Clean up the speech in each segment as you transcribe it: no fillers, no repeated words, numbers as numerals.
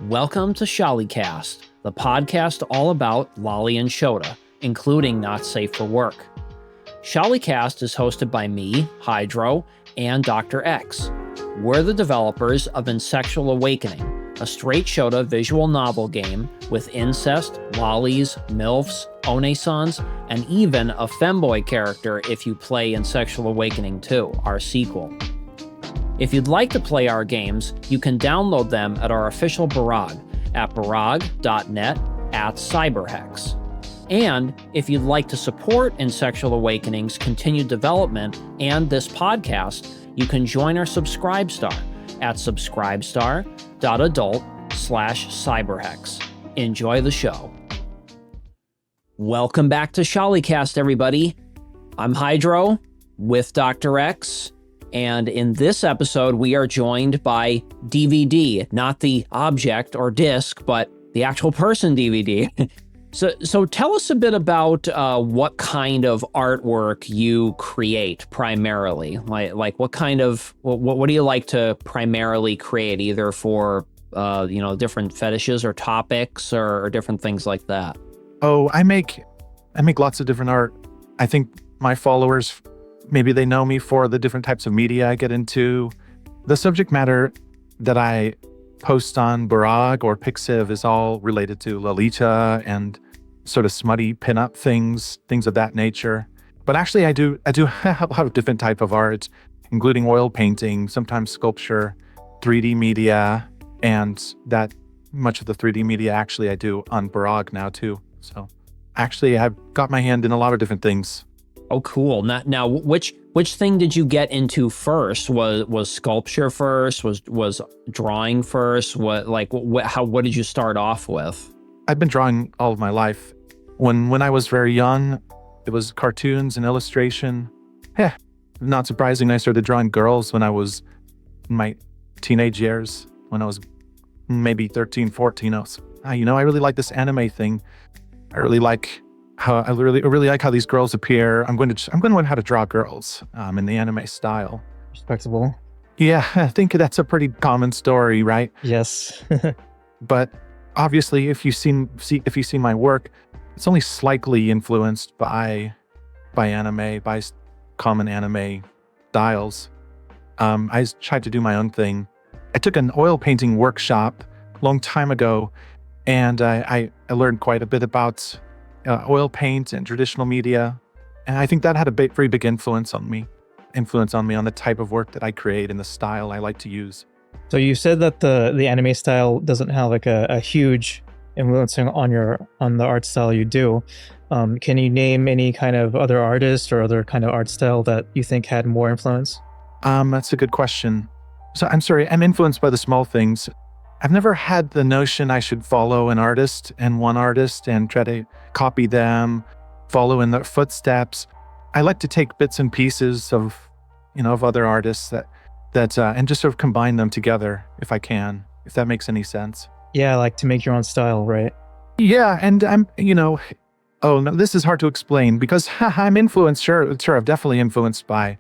Welcome to Sholicast, the podcast all about Lolly and Shota, including Not Safe for Work. Sholicast is hosted by me, Hydro, and Dr. X. We're the developers of Insexual Awakening, a straight Shota visual novel game with incest, lollies, MILFs, onesans, and even a femboy character if you play Insexual Awakening 2, our sequel. If you'd like to play our games, you can download them at our official barag at barag.net/cyberhex. And if you'd like to support Insexual Awakening's continued development and this podcast, you can join our Subscribestar at subscribestar.adult/cyberhex. Enjoy the show. Welcome back to Sholicast, everybody. I'm Hydro with Dr. X. And in this episode, we are joined by DVD, not the object or disc, but the actual person DVD. So tell us a bit about what kind of artwork you create primarily. Like what kind of, what do you like to primarily create, either for, different fetishes or topics or different things like that? Oh, I make lots of different art. I think my followers, maybe they know me for the different types of media I get into. The subject matter that I post on Barag or Pixiv is all related to Lolita and sort of smutty pinup things of that nature. But actually I do have a lot of different type of art, including oil painting, sometimes sculpture, 3D media, and that much of the 3D media actually I do on Barag now too. So actually I've got my hand in a lot of different things. Oh, cool. Now, which thing did you get into first? Was sculpture first? Was drawing first? What did you start off with? I've been drawing all of my life. When I was very young, it was cartoons and illustration. Not surprising, I started drawing girls when I was in my teenage years, when I was maybe 13, 14. I really like this anime thing. I really like how these girls appear. I'm going to learn how to draw girls in the anime style. Respectable. Yeah, I think that's a pretty common story, right? Yes. But obviously, if you've seen my work, it's only slightly influenced by anime, by common anime styles. I tried to do my own thing. I took an oil painting workshop a long time ago, and I learned quite a bit about oil paint and traditional media. And I think that had a very big influence on me on the type of work that I create and the style I like to use. So you said that the anime style doesn't have like a huge influencing on the art style you do. Can you name any kind of other artist or other kind of art style that you think had more influence? That's a good question. So I'm sorry, I'm influenced by the small things. I've never had the notion I should follow an artist and one artist and try to copy them, follow in their footsteps. I like to take bits and pieces of other artists that and just sort of combine them together if I can, if that makes any sense. Yeah, like to make your own style, right? Yeah, and I'm, oh no, this is hard to explain because I'm influenced. Sure, I've definitely influenced by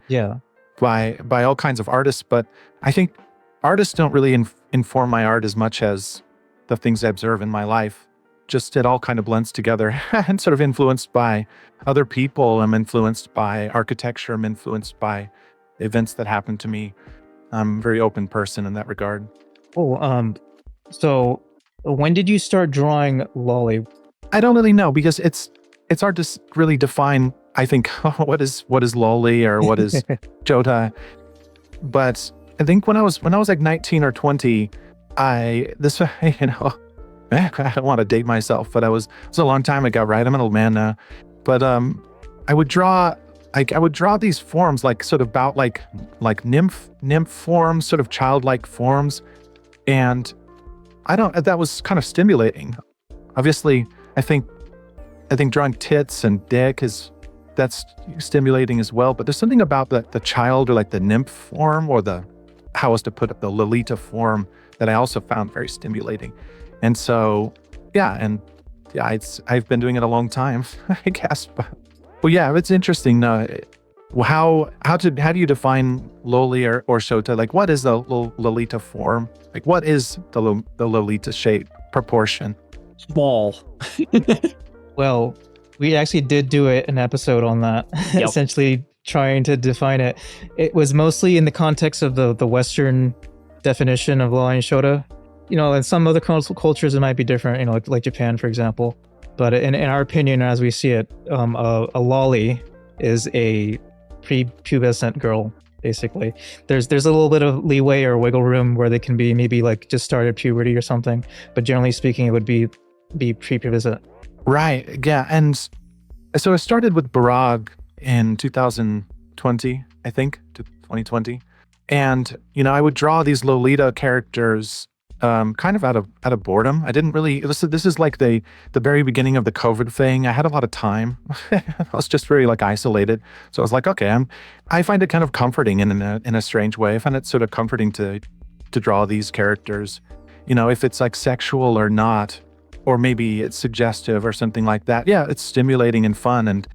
all kinds of artists, but I think artists don't really inform my art as much as the things I observe in my life. Just it all kind of blends together and sort of influenced by other people. I'm influenced by architecture. I'm influenced by events that happen to me. I'm a very open person in that regard. Oh, so when did you start drawing Lolly? I don't really know because it's hard to really define, I think, what is Lolly or what is Shota. But I think when I was like 19 or 20, I don't want to date myself, but it was a long time ago, right? I'm an old man now. But I would draw these forms like sort of about like nymph forms, sort of childlike forms. And that was kind of stimulating. Obviously, I think drawing tits and dick that's stimulating as well. But there's something about the child or like the nymph form or how else to put it, the Lolita form that I also found very stimulating. And so, I've been doing it a long time, I guess. But yeah, it's interesting. how do you define Loli or Shota? Like, what is the Lolita form? Like, what is the Lolita shape proportion? Small. Well, we actually did do an episode on that, Yep. essentially trying to define it. It was mostly in the context of the Western definition of Loli and Shota. You know, in some other cultures, it might be different, you know, like Japan, for example. But in our opinion, as we see it, a loli is a prepubescent girl, basically. There's a little bit of leeway or wiggle room where they can be maybe like just started puberty or something. But generally speaking, it would be prepubescent. Right. Yeah. And so I started with Barag in 2020, I think, to 2020. And, you know, I would draw these Lolita characters kind of out of boredom. I didn't really, this is like the very beginning of the COVID thing. I had a lot of time. I was just very like isolated. So I was like, okay, I find it kind of comforting in a strange way. I find it sort of comforting to draw these characters, you know, if it's like sexual or not, or maybe it's suggestive or something like that. Yeah, it's stimulating and fun. And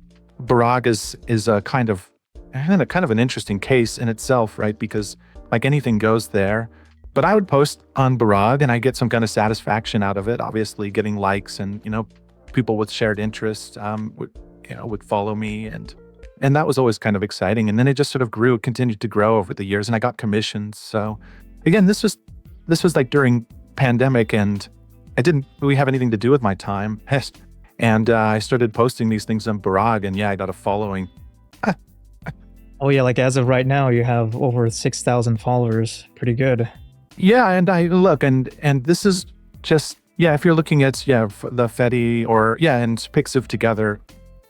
Barag is a kind of an interesting case in itself, right? Because like anything goes there. But I would post on Barag and I get some kind of satisfaction out of it. Obviously, getting likes and, you know, people with shared interests would follow me, and that was always kind of exciting. And then it just sort of continued to grow over the years, and I got commissions. So again, this was like during pandemic, and I didn't really have anything to do with my time. And I started posting these things on Barag, and yeah, I got a following. Oh yeah, like as of right now, you have over 6,000 followers. Pretty good. Yeah, and I look, and this is just, yeah, if you're looking at, the Fetty and Pixiv together,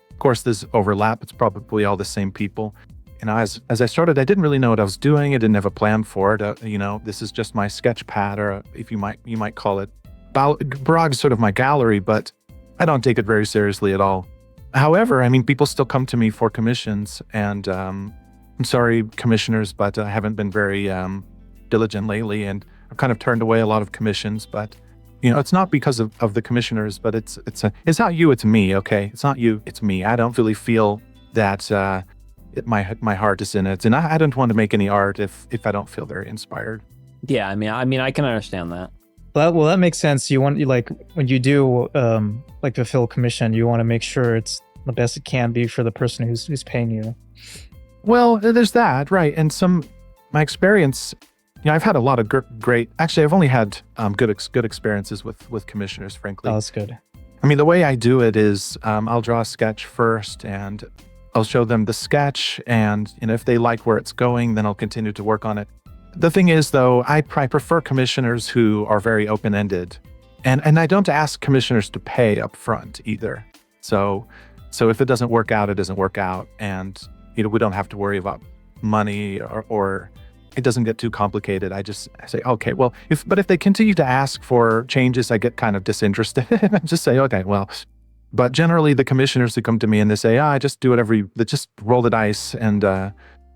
of course there's overlap. It's probably all the same people. You know, as I started, I didn't really know what I was doing. I didn't have a plan for it. You know, this is just my sketch pad, or if you might call it. Barag is sort of my gallery, but I don't take it very seriously at all. However, I mean, people still come to me for commissions, and I'm sorry, commissioners, but I haven't been very diligent lately, and I've kind of turned away a lot of commissions. But you know, it's not because of the commissioners, but it's not you, it's me. Okay, it's not you, it's me. I don't really feel that my heart is in it, and I don't want to make any art if I don't feel very inspired. Yeah, I mean, I can understand that. Well, that makes sense. You like when you do like fulfill commission, you want to make sure it's the best it can be for the person who's paying you. Well, there's that, right? And my experience, you know, I've had a lot of great. Actually, I've only had good experiences with commissioners, frankly. Oh, that's good. I mean, the way I do it is I'll draw a sketch first, and I'll show them the sketch, and you know, if they like where it's going, then I'll continue to work on it. The thing is, though, I prefer commissioners who are very open-ended, and I don't ask commissioners to pay up front either. So if it doesn't work out, it doesn't work out, and you know, we don't have to worry about money or it doesn't get too complicated. I say, okay, well, if they continue to ask for changes, I get kind of disinterested. I just say, okay, well, but generally the commissioners who come to me and they say, just do whatever just roll the dice, and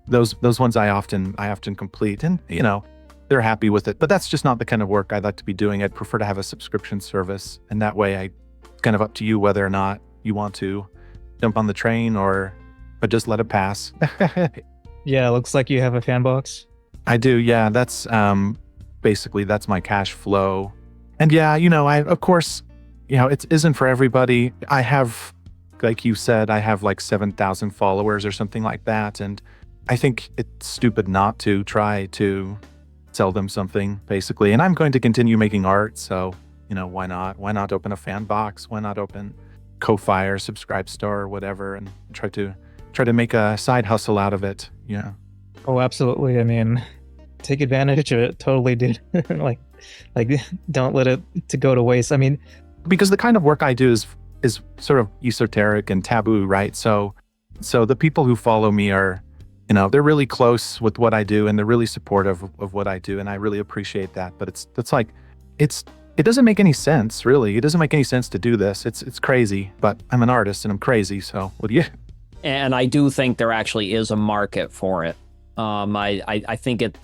those ones I often complete, and you know, they're happy with it. But that's just not the kind of work I'd like to be doing. I'd prefer to have a subscription service, and that way it's kind of up to you whether or not you want to jump on the train or just let it pass. Yeah, looks like you have a fan box. I do, yeah. That's basically that's my cash flow. And yeah, you know, I of course, you know, it isn't for everybody. I have, like you said, I have like 7,000 followers or something like that, and I think it's stupid not to try to sell them something, basically. And I'm going to continue making art, so you know, why not? Why not open a fan box? Why not open Ko-Fi or Subscribe Store or whatever, and try to make a side hustle out of it? Yeah. Oh, absolutely. I mean, take advantage of it. Totally, dude. like don't let it to go to waste. I mean, because the kind of work I do is sort of esoteric and taboo, right? So the people who follow me are, you know, they're really close with what I do, and they're really supportive of what I do, and I really appreciate that. But it doesn't make any sense, really. It doesn't make any sense to do this. It's crazy, but I'm an artist and I'm crazy, so what do you? And I do think there actually is a market for it. I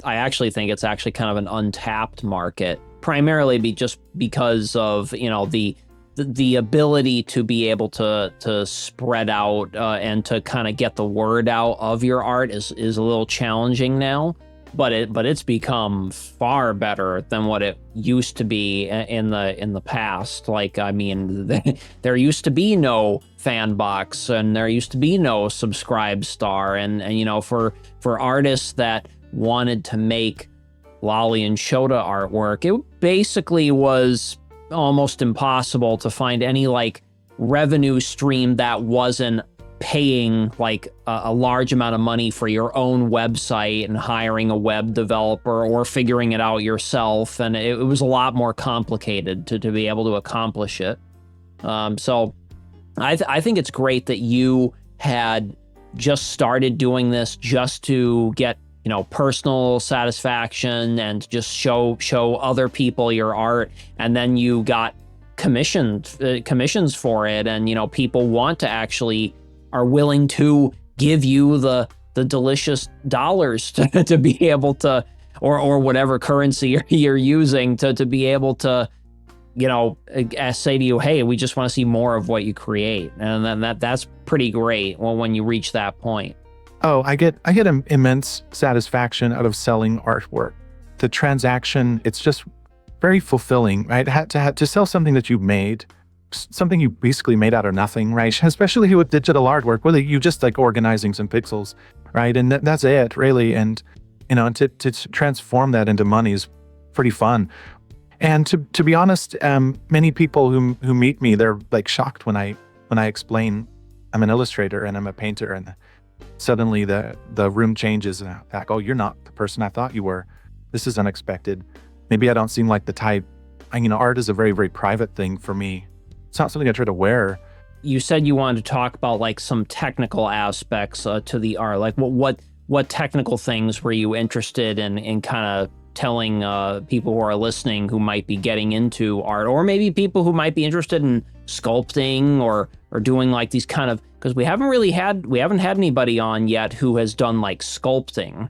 actually think it's actually kind of an untapped market, primarily just because of, you know, the the ability to be able to spread out and to kind of get the word out of your art is a little challenging now, but it's become far better than what it used to be in the past. Like, I mean, there used to be no fan box, and there used to be no subscribe star, and you know, for artists that wanted to make Lolly and Shota artwork, it basically was almost impossible to find any like revenue stream that wasn't paying like a large amount of money for your own website and hiring a web developer or figuring it out yourself. And it was a lot more complicated to be able to accomplish it. So I think it's great that you had just started doing this just to get, you know, personal satisfaction and just show other people your art, and then you got commissions for it, and you know, people want to actually are willing to give you the delicious dollars to be able to, or whatever currency you're using to be able to, you know, say to you, hey, we just want to see more of what you create, and then that's pretty great when you reach that point. Oh, I get immense satisfaction out of selling artwork. The transaction, it's just very fulfilling, right? To sell something that you've made, something you basically made out of nothing, right? Especially with digital artwork, where you just like organizing some pixels, right? And that's it, really. And you know, to transform that into money is pretty fun. And to be honest, many people who meet me, they're like shocked when I explain I'm an illustrator and I'm a painter, and suddenly the room changes and like, oh, you're not the person I thought you were. This is unexpected. Maybe I don't seem like the type. You know, art is a very, very private thing for me. It's not something I try to wear. You said you wanted to talk about like some technical aspects to the art. Like what technical things were you interested in kind of telling people who are listening who might be getting into art, or maybe people who might be interested in sculpting or doing like these kind of, because we haven't had anybody on yet who has done like sculpting,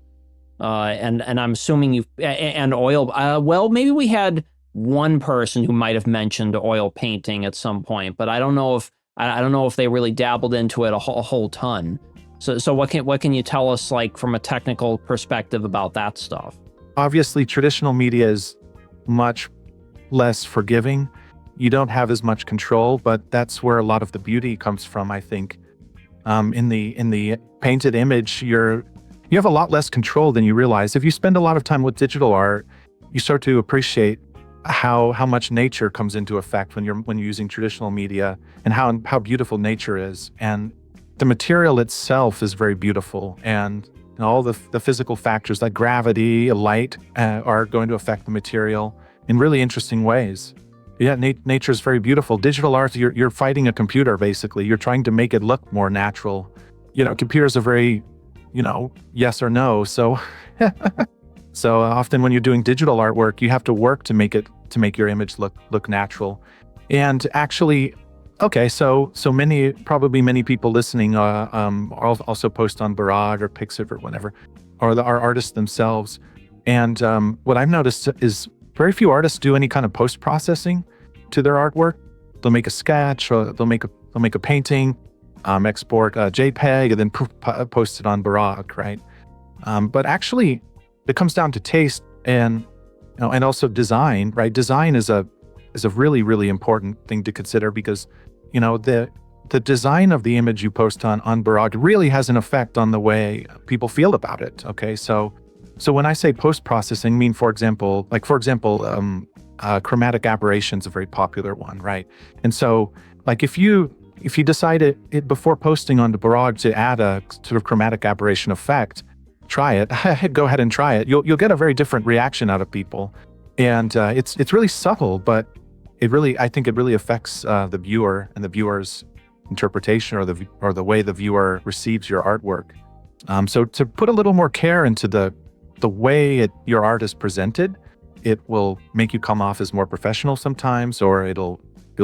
and I'm assuming you've and oil. Well, maybe we had one person who might have mentioned oil painting at some point, but I don't know if they really dabbled into it a whole ton. So what can you tell us like from a technical perspective about that stuff? Obviously, traditional media is much less forgiving. You don't have as much control, but that's where a lot of the beauty comes from, I think. In the painted image, you have a lot less control than you realize. If you spend a lot of time with digital art, you start to appreciate how much nature comes into effect when you're using traditional media, and how beautiful nature is. And the material itself is very beautiful, and all the physical factors like gravity, light, are going to affect the material in really interesting ways. Yeah, nature is very beautiful. Digital art, you're fighting a computer, basically. You're trying to make it look more natural. You know, computers are very, you know, yes or no. So, so often when you're doing digital artwork, you have to work to make your image look natural. And actually, okay, so probably many people listening also post on Barrage or Pixit or whatever, or our artists themselves. And what I've noticed is very few artists do any kind of post-processing to their artwork. They'll make a sketch, or they'll make a painting, export a JPEG, and then post it on Barrage, right? But actually, it comes down to taste and also design, right? Design is a really, really important thing to consider, because the design of the image you post on Barrage really has an effect on the way people feel about it. Okay, so when I say post-processing, I mean, for example, chromatic aberration is a very popular one, right? And so, like, if you decided before posting onto Barrage to add a sort of chromatic aberration effect, try it. Go ahead and try it. You'll get a very different reaction out of people, and it's really subtle, but I think it really affects the viewer and the viewer's interpretation, or the way the viewer receives your artwork. So to put a little more care into the way your art is presented, it will make you come off as more professional sometimes, or it'll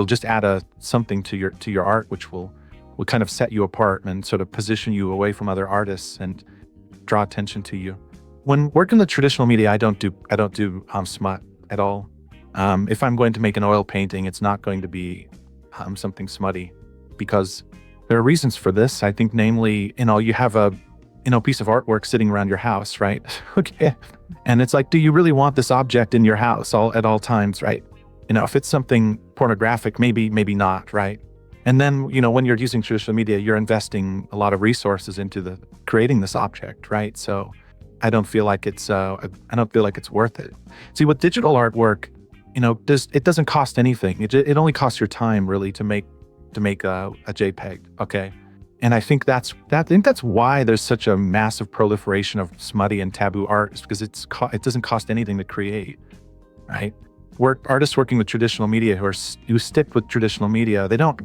just add something to your art, which will kind of set you apart and sort of position you away from other artists and draw attention to you. When working with traditional media, I don't do smut at all. If I'm going to make an oil painting, it's not going to be something smutty, because there are reasons for this. I think, namely, you have a piece of artwork sitting around your house, right? Okay. And it's like, do you really want this object in your house at all times, right? If it's something pornographic, maybe not, right? And then, when you're using traditional media, you're investing a lot of resources into creating this object, right? So I don't feel like it's worth it. See, with digital artwork, it doesn't cost anything. It only costs your time, really, to make a JPEG, okay? And I think that's why there's such a massive proliferation of smutty and taboo art, is because it doesn't cost anything to create, right? Artists working with traditional media who stick with traditional media, they don't,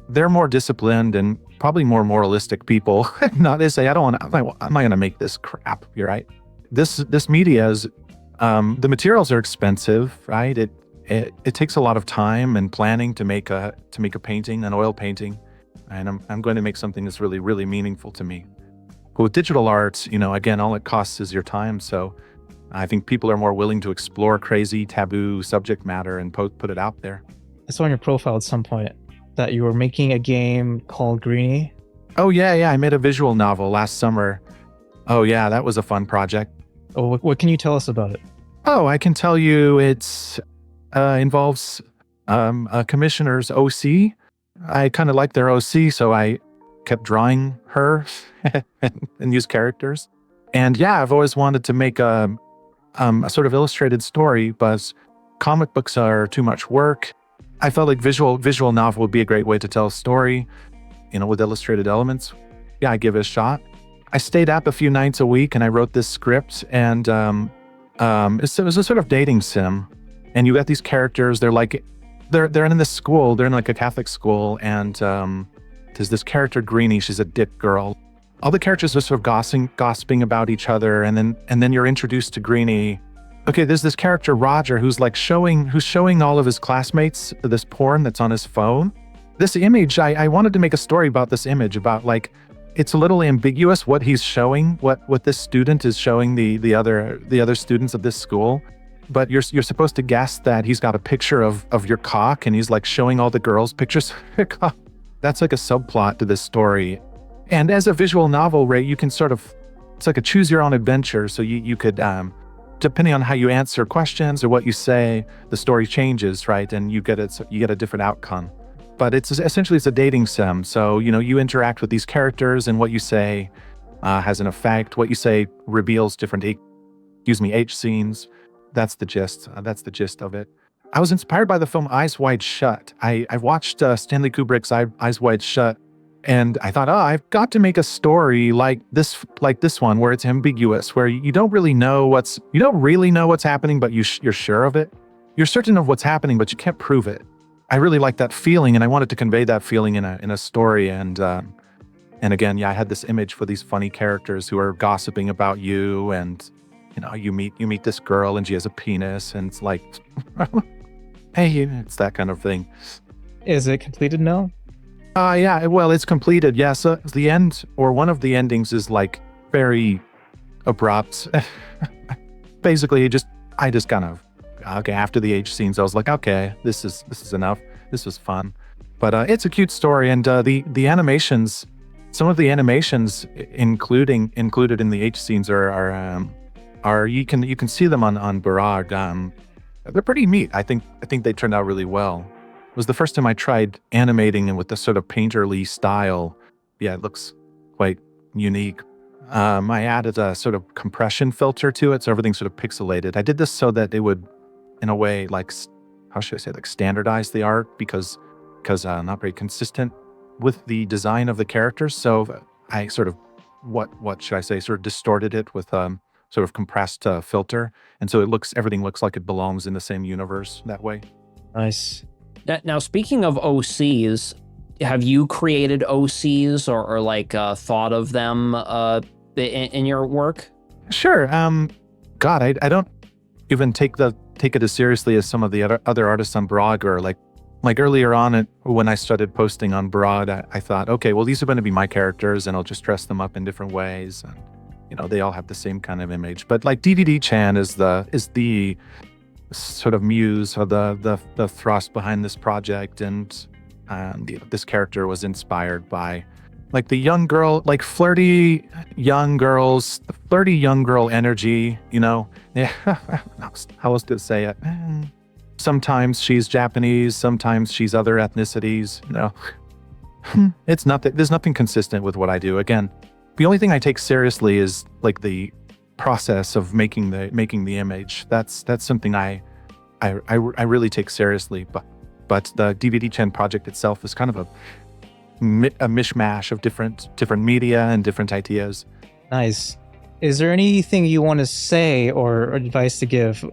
they're more disciplined and probably more moralistic people. Not they say, I'm not going to make this crap. You're right. This media is, the materials are expensive, right? It takes a lot of time and planning to make a painting, an oil painting, and I'm going to make something that's really, really meaningful to me. But with digital art, again, all it costs is your time. So I think people are more willing to explore crazy, taboo subject matter and put it out there. I saw on your profile at some point that you were making a game called Greenie. Oh, yeah. I made a visual novel last summer. Oh, yeah, that was a fun project. Oh, what can you tell us about it? Oh, I can tell you it involves a commissioner's OC. I kind of like their OC, so I kept drawing her and use characters. And yeah, I've always wanted to make a sort of illustrated story, but comic books are too much work. I felt like visual novel would be a great way to tell a story, with illustrated elements. Yeah, I give it a shot. I stayed up a few nights a week and I wrote this script, and it was a sort of dating sim. And you got these characters, they're in this school, they're in like a Catholic school, and there's this character Greenie, she's a dick girl. All the characters are sort of gossiping about each other, and then you're introduced to Greenie. Okay, there's this character Roger who's showing all of his classmates this porn that's on his phone. This image, I wanted to make a story about this image, about like, it's a little ambiguous what he's showing, what this student is showing the other students of this school. But you're supposed to guess that he's got a picture of your cock, and he's like showing all the girls pictures of your cock. That's like a subplot to this story. And as a visual novel, Ray, you can it's like a choose your own adventure. So you could, depending on how you answer questions or what you say, the story changes, right? And you get a different outcome. But it's essentially a dating sim. So, you interact with these characters, and what you say has an effect. What you say reveals different, H scenes. That's the gist. That's the gist of it. I was inspired by the film Eyes Wide Shut. I watched Stanley Kubrick's Eyes Wide Shut, and I thought, I've got to make a story like this one, where it's ambiguous, where you don't really know what's happening, but you're sure of it. You're certain of what's happening, but you can't prove it. I really like that feeling, and I wanted to convey that feeling in a story. And again, yeah, I had this image for these funny characters who are gossiping about you, and you meet this girl, and she has a penis, and it's like, hey, it's that kind of thing. Is it completed now? Yeah, well, it's completed. Yeah, so the end, or one of the endings, is like very abrupt. Basically, I just kind of, okay, after the H scenes, I was like, okay, this is enough. This was fun. But it's a cute story, and the animations, some of the animations included in the H scenes are you can see them on Barag. They're pretty neat. I think they turned out really well. It was the first time I tried animating and with this sort of painterly style. Yeah, it looks quite unique. I added a sort of compression filter to it, so everything's sort of pixelated. I did this so that it would, in a way, like, how should I say, like standardize the art, because not very consistent with the design of the characters. So I sort of, what should I say, sort of distorted it with sort of compressed filter, and so everything looks like it belongs in the same universe that way. Nice. Now, speaking of OCs, have you created OCs or like thought of them in your work? Sure. God, I don't even take it as seriously as some of the other artists on Brog, or like earlier on when I started posting on Brog, I thought, okay, well, these are going to be my characters, and I'll just dress them up in different ways, and they all have the same kind of image. But like DVD Chan is the sort of muse or the thrust behind this project. And this character was inspired by like the young girl, like flirty young girls, the flirty young girl energy, Yeah, how else to say it? Sometimes she's Japanese, sometimes she's other ethnicities, It's nothing, there's nothing consistent with what I do. Again, the only thing I take seriously is like the process of making the image. That's something I really take seriously. But the DVD Chen project itself is kind of a mishmash of different media and different ideas. Nice. Is there anything you want to say or advice to give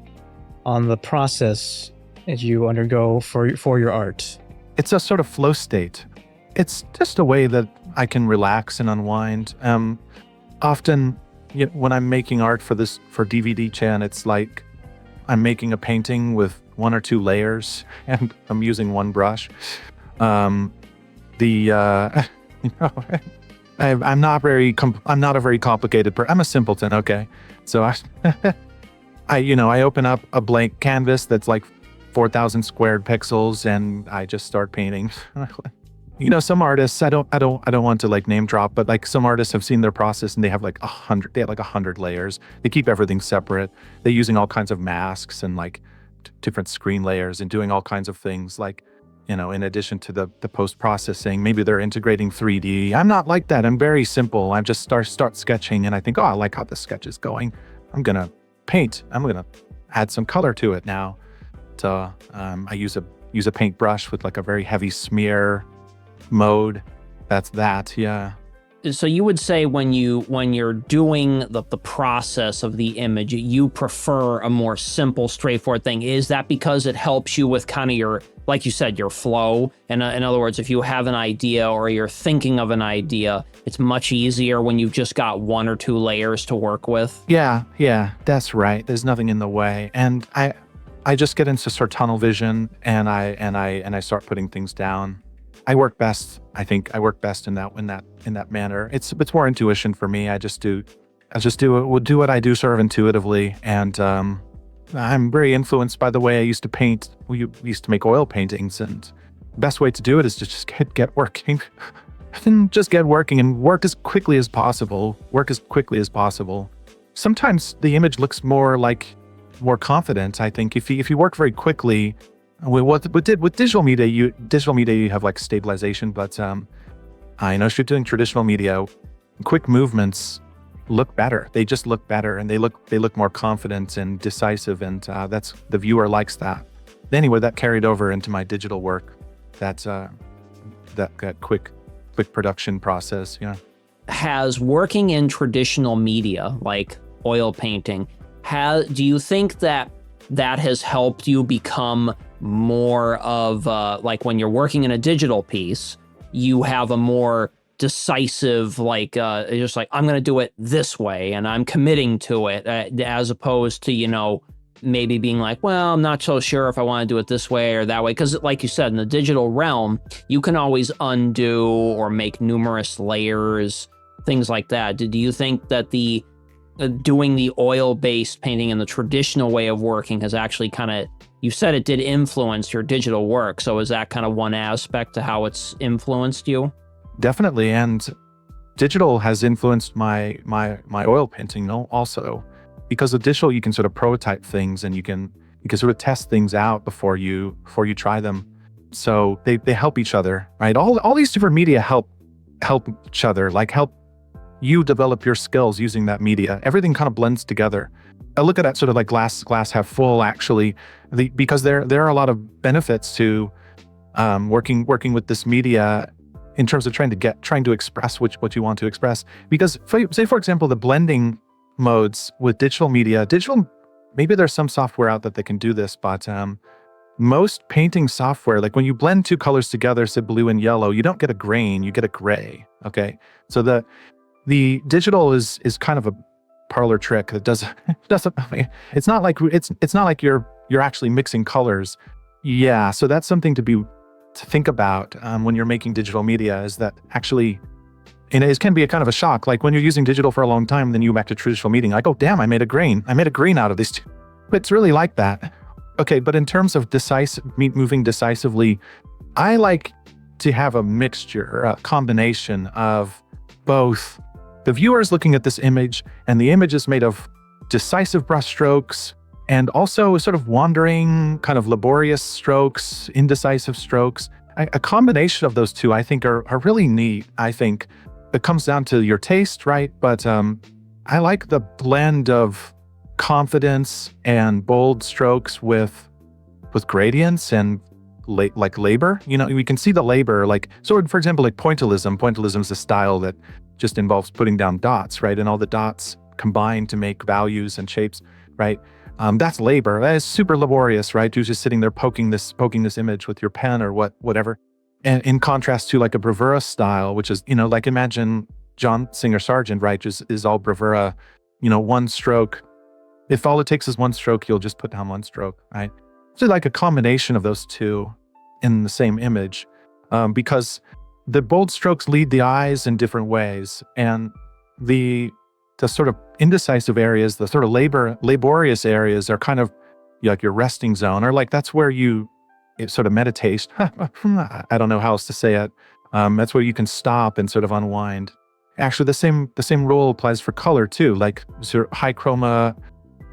on the process that you undergo for your art? It's a sort of flow state. It's just a way that I can relax and unwind. Often, when I'm making art for DVD Chan, it's like I'm making a painting with 1 or 2 layers, and I'm using one brush. I'm not a very complicated person. I'm a simpleton. Okay, so I open up a blank canvas that's like 4,000 squared pixels, and I just start painting. Some artists, I don't want to like name drop, but like some artists have seen their process and they have like 100 layers. They keep everything separate. They're using all kinds of masks and like different screen layers and doing all kinds of things like, in addition to the post-processing, maybe they're integrating 3D. I'm not like that. I'm very simple. I just start sketching and I think, I like how the sketch is going. I'm going to paint. I'm going to add some color to it now. So I use a paintbrush with like a very heavy smear mode. That's that. Yeah. So you would say when you're doing the process of the image, you prefer a more simple, straightforward thing. Is that because it helps you with kind of your, like you said, your flow? And in other words, if you have an idea or you're thinking of an idea, it's much easier when you've just got 1 or 2 layers to work with? Yeah, that's right. There's nothing in the way. And I just get into sort of tunnel vision and I start putting things down. I work best in that manner. It's more intuition for me. I just do what I do sort of intuitively, and I'm very influenced by the way I used to paint. We used to make oil paintings, and the best way to do it is to just get working. And just get working and work as quickly as possible. Sometimes the image looks more confident. I think if you work very quickly. With digital media, you have like stabilization, but if you're doing traditional media, quick movements look better. They just look better, and they look more confident and decisive, and that's the viewer likes that. Anyway, that carried over into my digital work. That's that quick production process. Yeah. Has working in traditional media like oil painting, do you think that has helped you become more of like when you're working in a digital piece, you have a more decisive, just like, I'm going to do it this way and I'm committing to it, as opposed to, maybe being like, well, I'm not so sure if I want to do it this way or that way. Because like you said, in the digital realm, you can always undo or make numerous layers, things like that. Do you think that doing the oil-based painting in the traditional way of working has actually kind of, you said it did influence your digital work, so is that kind of one aspect to how it's influenced you? Definitely, and digital has influenced my oil painting also, because with digital you can sort of prototype things and you can sort of test things out before you try them. So they help each other, right? All these different media help each other, like help you develop your skills using that media. Everything kind of blends together. I look at that sort of like glass half full, actually, because there are a lot of benefits to working with this media in terms of trying to express what you want to express. Because say for example, the blending modes with digital media, maybe there's some software out that can do this, but most painting software, like when you blend 2 colors together, say blue and yellow, you don't get a grain, you get a gray. Okay, so the digital is kind of a parlor trick that doesn't. It's not like you're actually mixing colors. Yeah, so that's something to think about when you're making digital media. Is that actually, and it can be a kind of a shock. Like when you're using digital for a long time, then you go back to traditional media. Like, oh damn, I made a grain out of these 2. It's really like that. Okay, but in terms of moving decisively, I like to have a mixture, a combination of both. The viewer is looking at this image, and the image is made of decisive brushstrokes and also sort of wandering, kind of laborious strokes, indecisive strokes. A combination of those two, I think, are really neat. I think it comes down to your taste, right? But I like the blend of confidence and bold strokes with gradients and like labor. You know, we can see the labor, like, so for example, like pointillism. Pointillism is a style that just involves putting down dots, right? And all the dots combine to make values and shapes, right? That's labor. That is super laborious, right? You're just sitting there poking this image with your pen or whatever. And in contrast to like a bravura style, which is, you know, like imagine John Singer Sargent, right? Just is all bravura, you know, one stroke. If all it takes is one stroke, you'll just put down one stroke, right? So like a combination of those two in the same image, because the bold strokes lead the eyes in different ways, and the sort of indecisive areas, the sort of laborious areas are kind of like your resting zone, or like that's where you sort of meditate. I don't know how else to say it. That's where you can stop and sort of unwind. Actually, the same rule applies for color too. Like sort of high chroma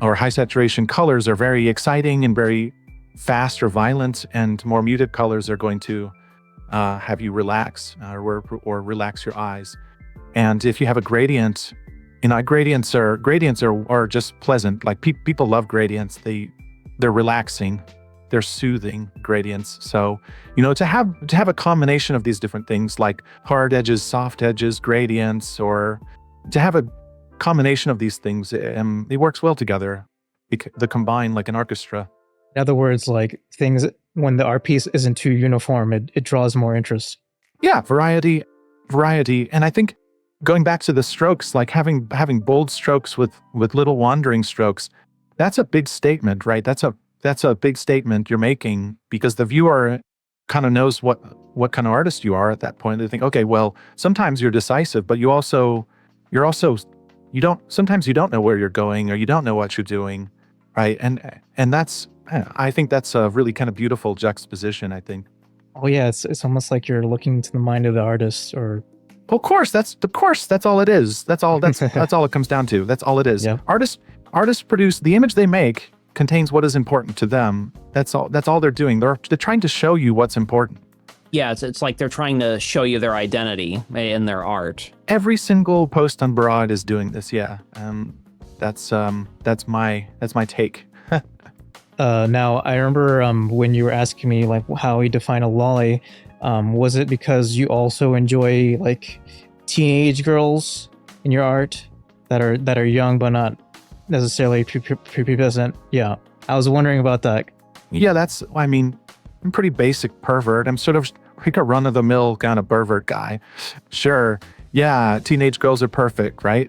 or high saturation colors are very exciting and very fast or violent, and more muted colors are going to have you relax or relax your eyes. And if you have a gradient, you know, gradients are just pleasant. Like people love gradients. They're relaxing, they're soothing gradients. So, you know, to have a combination of these different things like hard edges, soft edges, gradients, or to have a combination of these things, it works well together. They combine like an orchestra. In other words, like things, when the art piece isn't too uniform, it draws more interest. Yeah, variety. And I think going back to the strokes, like having bold strokes with little wandering strokes, that's a big statement, right? That's a big statement you're making, because the viewer kind of knows what kind of artist you are at that point. They think, okay, well, sometimes you're decisive, but sometimes you don't know where you're going, or you don't know what you're doing, right? And I think that's a really kind of beautiful juxtaposition, I think. Oh yeah, it's almost like you're looking into the mind of the artist, or Of course, that's all it is. That's all it comes down to. That's all it is. Yeah. Artists produce the image they make contains what is important to them. That's all they're doing. They're trying to show you what's important. Yeah, it's like they're trying to show you their identity in their art. Every single post on Broad is doing this. Yeah. That's my take. now I remember when you were asking me like how you define a lolly, was it because you also enjoy like teenage girls in your art that are young but not necessarily prepubescent? Yeah, I was wondering about that. Yeah, I'm a pretty basic pervert. I'm sort of like a run-of-the-mill kind of pervert guy. Sure. Yeah, teenage girls are perfect, right?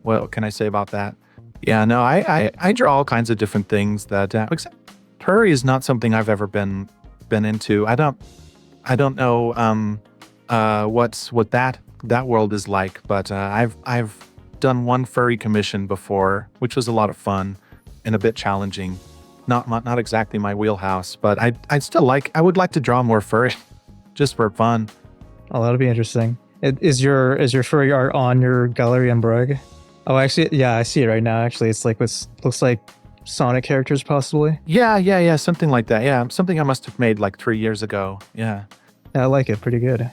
What can I say about that? Yeah, no, I draw all kinds of different things that, except Hurry is not something I've ever been into. I don't know what that world is like, but I've done one furry commission before, which was a lot of fun and a bit challenging. Not exactly my wheelhouse, but I would like to draw more furry, just for fun. Oh, that'll be interesting. Is your furry art on your gallery on Brugg? Oh, actually, yeah, I see it right now. Actually, it's like looks like Sonic characters, possibly. Yeah, something like that. Yeah, something I must have made like 3 years ago. Yeah, I like it. Pretty good. It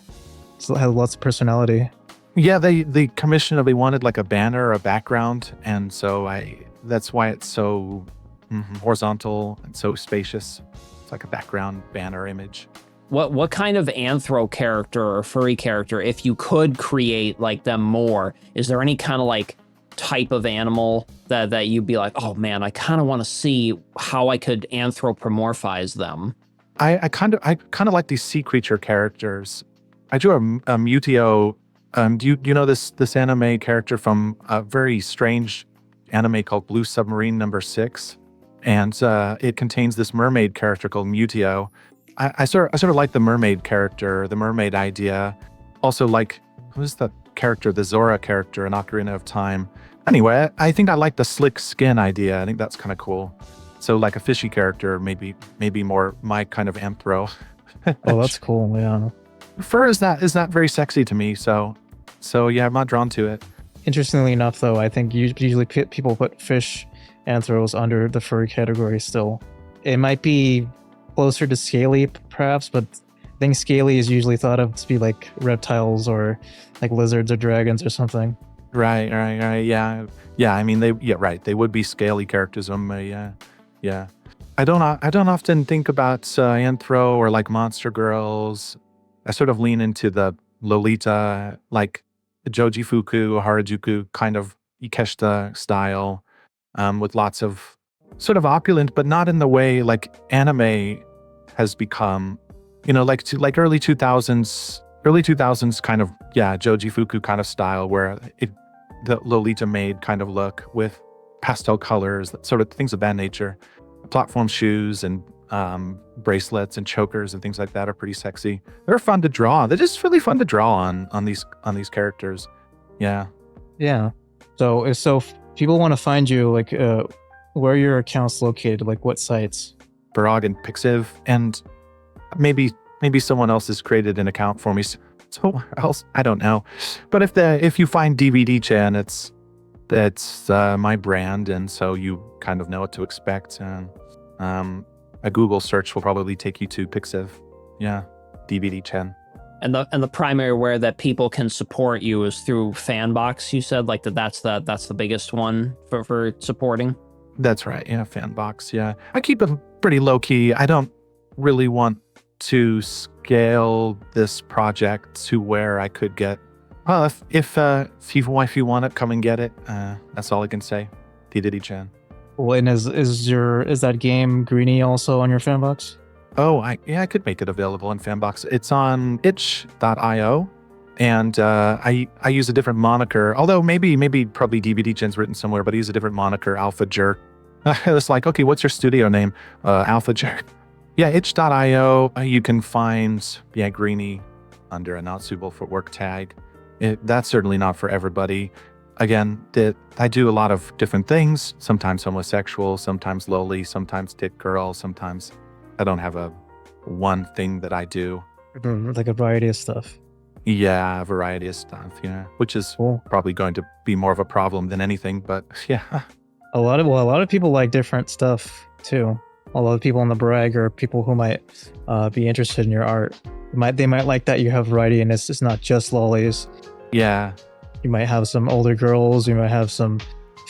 has lots of personality. Yeah, they commissioned. They wanted like a banner or a background, and so that's why it's so horizontal and so spacious. It's like a background banner image. What kind of anthro character or furry character, if you could create like them more, is there any kind of like type of animal that you'd be like, oh man, I kind of want to see how I could anthropomorphize them? I kind of like these sea creature characters. I drew a Mutio. Do you know this anime character from a very strange anime called Blue Submarine #6? And it contains this mermaid character called Mutio. I sort of like the mermaid character, the mermaid idea. Also like, who's the character, the Zora character in Ocarina of Time? Anyway, I think I like the slick skin idea. I think that's kind of cool. So like a fishy character, maybe more my kind of anthro. Oh, that's cool. Yeah. Fur is not very sexy to me, so yeah, I'm not drawn to it. Interestingly enough, though, I think usually people put fish anthros under the furry category still. It might be closer to scaly, perhaps, but I think scaly is usually thought of to be like reptiles or like lizards or dragons or something. Right. Yeah. I mean, they would be scaly characters. Yeah. I don't often think about anthro or like monster girls. I sort of lean into the Lolita, like Joji Fuku, Harajuku kind of Ikeshita style, with lots of sort of opulent, but not in the way like anime has become, like early 2000s kind of, Joji Fuku kind of style where the Lolita maid kind of look with pastel colors, sort of things of that nature. Platform shoes and bracelets and chokers and things like that are pretty sexy. They're fun to draw. They're just really fun to draw on these characters. Yeah. So if people want to find you, like where are your accounts located, like what sites? Barag and Pixiv, and maybe someone else has created an account for me. So else, I don't know. But if you find DVD Chan, it's my brand, and so you kind of know what to expect. A Google search will probably take you to Pixiv. Yeah, DVD Chan. And the primary way that people can support you is through Fanbox. You said like that's the biggest one for supporting. That's right. Yeah, Fanbox. Yeah, I keep it pretty low key. I don't really want to scale this project to where I could get. Well, if you want it, come and get it. That's all I can say. DDD Chan. Well, and is that game Greenie also on your Fanbox? Oh, I could make it available on Fanbox. It's on itch.io, and I use a different moniker. Although probably DVD Chen's written somewhere, but I use a different moniker, Alpha Jerk. It's like, okay, what's your studio name? Alpha Jerk. Yeah, itch.io. You can find Greenie under a not suitable for work tag. That's certainly not for everybody. Again, I do a lot of different things. Sometimes homosexual, sometimes lowly, sometimes tit girl, sometimes I don't have a one thing that I do. Like a variety of stuff. Yeah, a variety of stuff. Yeah, which is probably going to be more of a problem than anything. But yeah, a lot of people like different stuff too. A lot of people on the brag are people who might be interested in your art. They might like that you have variety and it's not just lollies. Yeah. You might have some older girls. You might have some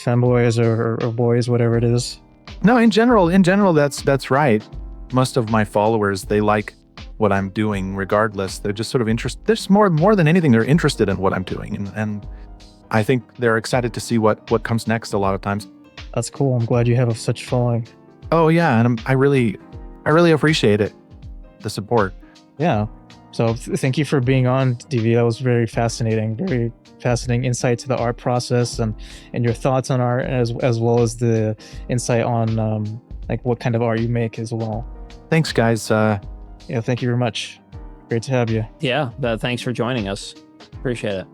femboys or boys, whatever it is. No, in general, that's right. Most of my followers, they like what I'm doing regardless. They're just sort of interested. There's more than anything, they're interested in what I'm doing. And I think they're excited to see what comes next a lot of times. That's cool. I'm glad you have such following. Oh, yeah. And I really appreciate it, the support. Yeah. So thank you for being on, DV. That was very fascinating insight to the art process and your thoughts on art, as well as the insight on like what kind of art you make as well. Thanks, guys. Yeah, thank you very much. Great to have you. Yeah, thanks for joining us. Appreciate it.